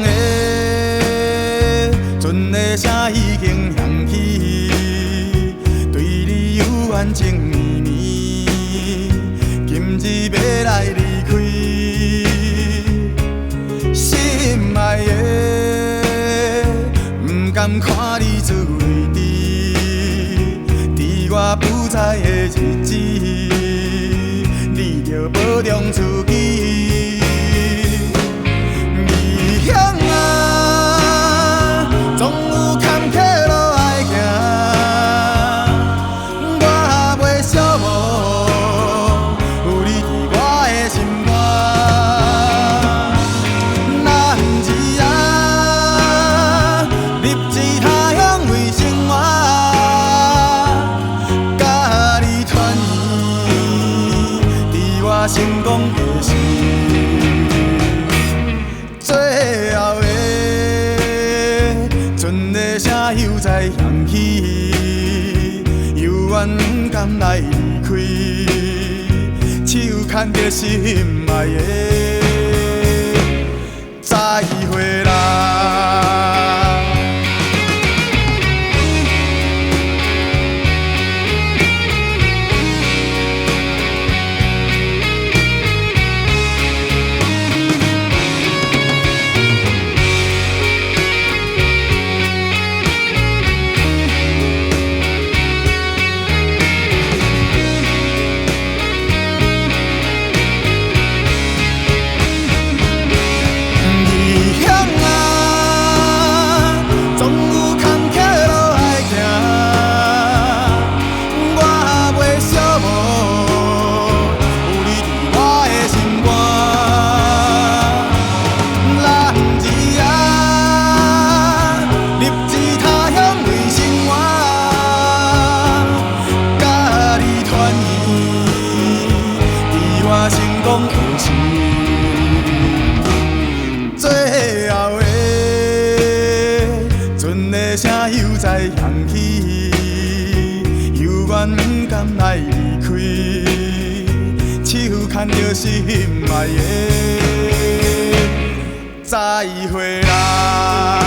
的船的声已经响起，对你有缘情绵绵，今日要来离开。心爱的，不甘看你自为之，在我不在的日子，你着保重自己。异乡啊，总有坎坷路爱行，我袂寂寞，有你伫我的心肝。男儿啊，立志他乡为生活，甲你团圆，伫我成功的时。最后的船的声又再响起，犹原不甘来离开，手牵着心爱的，再会啦。最后的船的声又再响起，犹原不甘来离开，手牵着心爱的，再会啦。